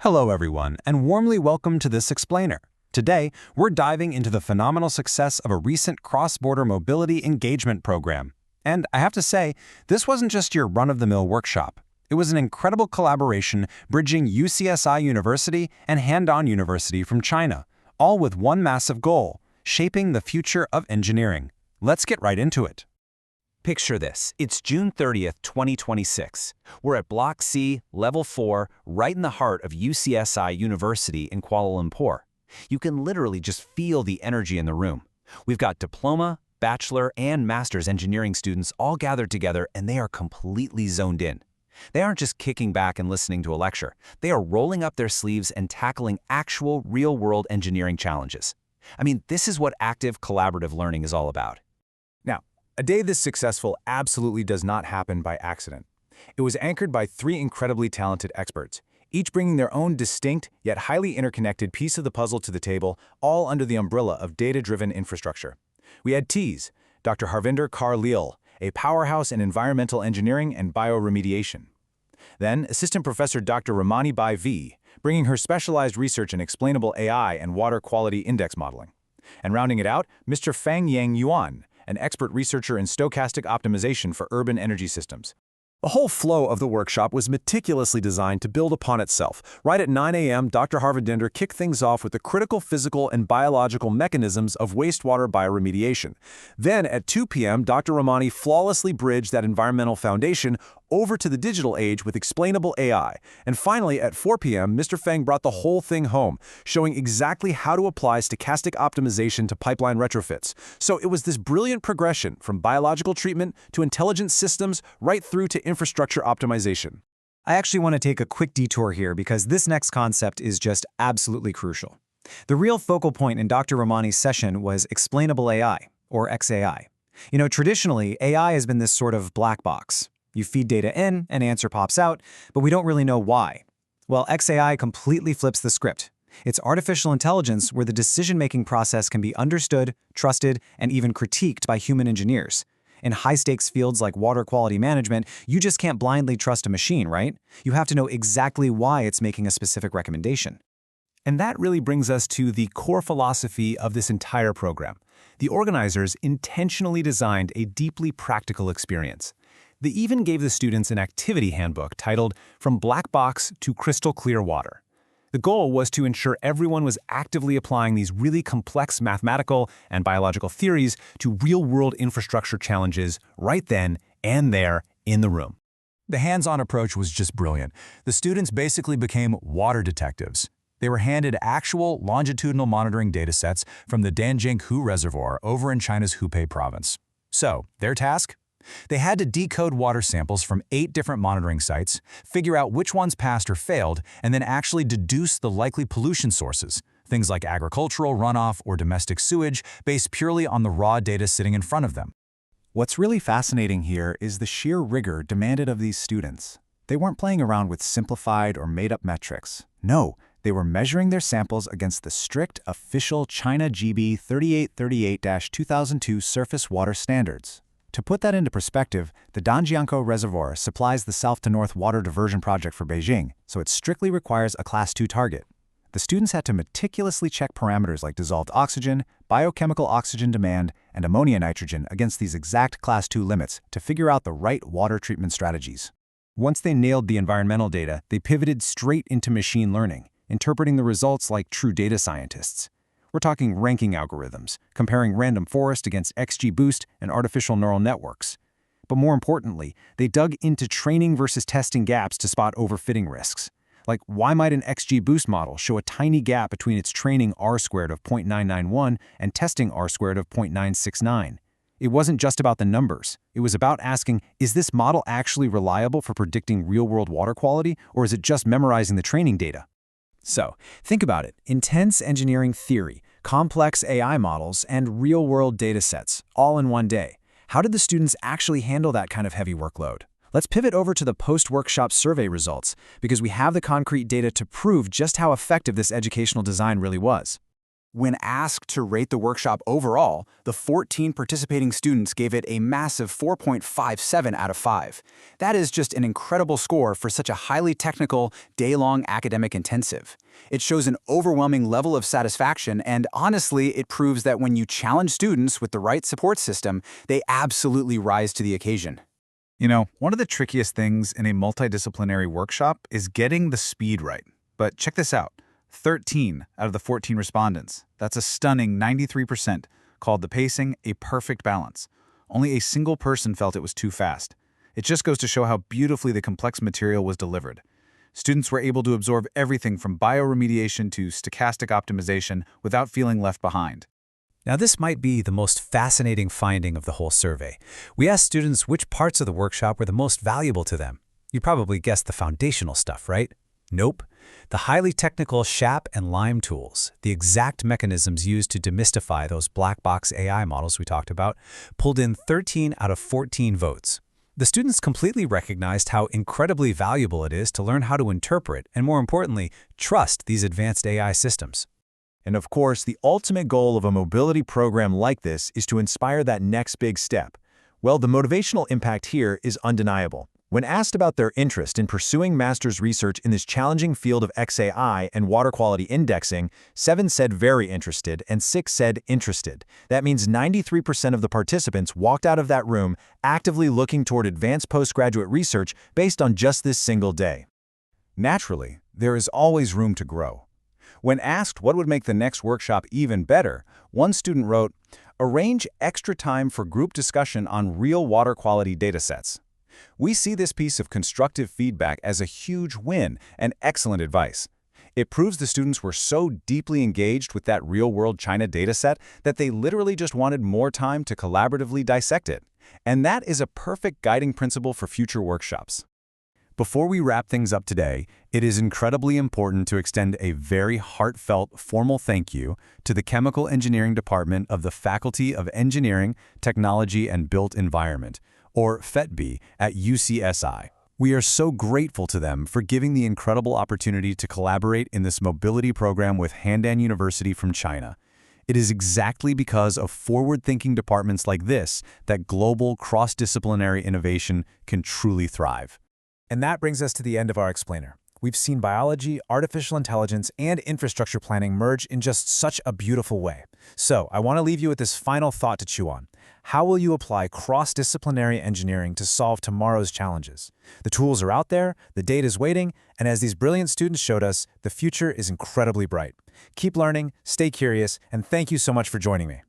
Hello everyone, and warmly welcome to this explainer. Today, we're diving into the phenomenal success of a recent cross-border mobility engagement program. And I have to say, this wasn't just your run-of-the-mill workshop. It was an incredible collaboration bridging UCSI University and HANDAN University from China, all with one massive goal: shaping the future of engineering. Let's get right into it. Picture this. It's June 30th, 2026. We're at Block C, Level 4, right in the heart of UCSI University in Kuala Lumpur. You can literally just feel the energy in the room. We've got diploma, bachelor, and master's engineering students all gathered together, and they are completely zoned in. They aren't just kicking back and listening to a lecture. They are rolling up their sleeves and tackling actual real-world engineering challenges. I mean, this is what active collaborative learning is all about. Now, a day this successful absolutely does not happen by accident. It was anchored by three incredibly talented experts, each bringing their own distinct yet highly interconnected piece of the puzzle to the table, all under the umbrella of data-driven infrastructure. We had T's, Dr. Harvinder Kaur Leal, a powerhouse in environmental engineering and bioremediation. Then, Assistant Professor Dr. Ramani Bai V, bringing her specialized research in explainable AI and water quality index modeling. And rounding it out, Mr. Fang Yang Yuan, an expert researcher in stochastic optimization for urban energy systems. The whole flow of the workshop was meticulously designed to build upon itself. Right at 9 a.m., Dr. Harvinder kicked things off with the critical physical and biological mechanisms of wastewater bioremediation. Then, at 2 p.m., Dr. Ramani flawlessly bridged that environmental foundation over to the digital age with explainable AI. And finally, at 4 p.m., Mr. Feng brought the whole thing home, showing exactly how to apply stochastic optimization to pipeline retrofits. So it was this brilliant progression from biological treatment to intelligent systems right through to infrastructure optimization. I actually want to take a quick detour here because this next concept is just absolutely crucial. The real focal point in Dr. Ramani's session was explainable AI, or XAI. Traditionally, AI has been this sort of black box. You feed data in, an answer pops out, but we don't really know why. Well, XAI completely flips the script. It's artificial intelligence where the decision-making process can be understood, trusted, and even critiqued by human engineers. In high-stakes fields like water quality management, you just can't blindly trust a machine, right? You have to know exactly why it's making a specific recommendation. And that really brings us to the core philosophy of this entire program. The organizers intentionally designed a deeply practical experience. They even gave the students an activity handbook titled From Black Box to Crystal Clear Water. The goal was to ensure everyone was actively applying these really complex mathematical and biological theories to real-world infrastructure challenges right then and there in the room. The hands-on approach was just brilliant. The students basically became water detectives. They were handed actual longitudinal monitoring datasets from the Danjinghu Reservoir over in China's Hubei province. So, their task? They had to decode water samples from 8 different monitoring sites, figure out which ones passed or failed, and then actually deduce the likely pollution sources, things like agricultural runoff or domestic sewage, based purely on the raw data sitting in front of them. What's really fascinating here is the sheer rigor demanded of these students. They weren't playing around with simplified or made-up metrics. No, they were measuring their samples against the strict official China GB 3838-2002 surface water standards. To put that into perspective, the Danjiangkou Reservoir supplies the south-to-north water diversion project for Beijing, so it strictly requires a Class 2 target. The students had to meticulously check parameters like dissolved oxygen, biochemical oxygen demand, and ammonia nitrogen against these exact Class 2 limits to figure out the right water treatment strategies. Once they nailed the environmental data, they pivoted straight into machine learning, interpreting the results like true data scientists. We're talking ranking algorithms, comparing random forest against XGBoost and artificial neural networks. But more importantly, they dug into training versus testing gaps to spot overfitting risks. Like, why might an XGBoost model show a tiny gap between its training R-squared of 0.991 and testing R-squared of 0.969? It wasn't just about the numbers. It was about asking, is this model actually reliable for predicting real-world water quality, or is it just memorizing the training data? So, think about it. Intense engineering theory, complex AI models, and real-world datasets, all in one day. How did the students actually handle that kind of heavy workload? Let's pivot over to the post-workshop survey results, because we have the concrete data to prove just how effective this educational design really was. When asked to rate the workshop overall, the 14 participating students gave it a massive 4.57 out of 5. That is just an incredible score for such a highly technical, day-long academic intensive. It shows an overwhelming level of satisfaction, and honestly, it proves that when you challenge students with the right support system, they absolutely rise to the occasion. You know, one of the trickiest things in a multidisciplinary workshop is getting the speed right. But check this out. 13 out of the 14 respondents, that's a stunning 93%, called the pacing a perfect balance. Only a single person felt it was too fast. It just goes to show how beautifully the complex material was delivered. Students were able to absorb everything from bioremediation to stochastic optimization without feeling left behind. Now, this might be the most fascinating finding of the whole survey. We asked students which parts of the workshop were the most valuable to them. You probably guessed the foundational stuff, right? Nope. The highly technical SHAP and LIME tools, the exact mechanisms used to demystify those black box AI models we talked about, pulled in 13 out of 14 votes. The students completely recognized how incredibly valuable it is to learn how to interpret and, more importantly, trust these advanced AI systems. And of course, the ultimate goal of a mobility program like this is to inspire that next big step. Well, the motivational impact here is undeniable. When asked about their interest in pursuing master's research in this challenging field of XAI and water quality indexing, 7 said very interested and 6 said interested. That means 93% of the participants walked out of that room actively looking toward advanced postgraduate research based on just this single day. Naturally, there is always room to grow. When asked what would make the next workshop even better, one student wrote, "Arrange extra time for group discussion on real water quality datasets." We see this piece of constructive feedback as a huge win and excellent advice. It proves the students were so deeply engaged with that real-world China dataset that they literally just wanted more time to collaboratively dissect it. And that is a perfect guiding principle for future workshops. Before we wrap things up today, it is incredibly important to extend a very heartfelt, formal thank you to the Chemical Engineering Department of the Faculty of Engineering, Technology, and Built Environment, or FETB, at UCSI. We are so grateful to them for giving the incredible opportunity to collaborate in this mobility program with Handan University from China. It is exactly because of forward-thinking departments like this that global cross-disciplinary innovation can truly thrive. And that brings us to the end of our explainer. We've seen biology, artificial intelligence, and infrastructure planning merge in just such a beautiful way. So I want to leave you with this final thought to chew on. How will you apply cross-disciplinary engineering to solve tomorrow's challenges? The tools are out there, the data is waiting, and as these brilliant students showed us, the future is incredibly bright. Keep learning, stay curious, and thank you so much for joining me.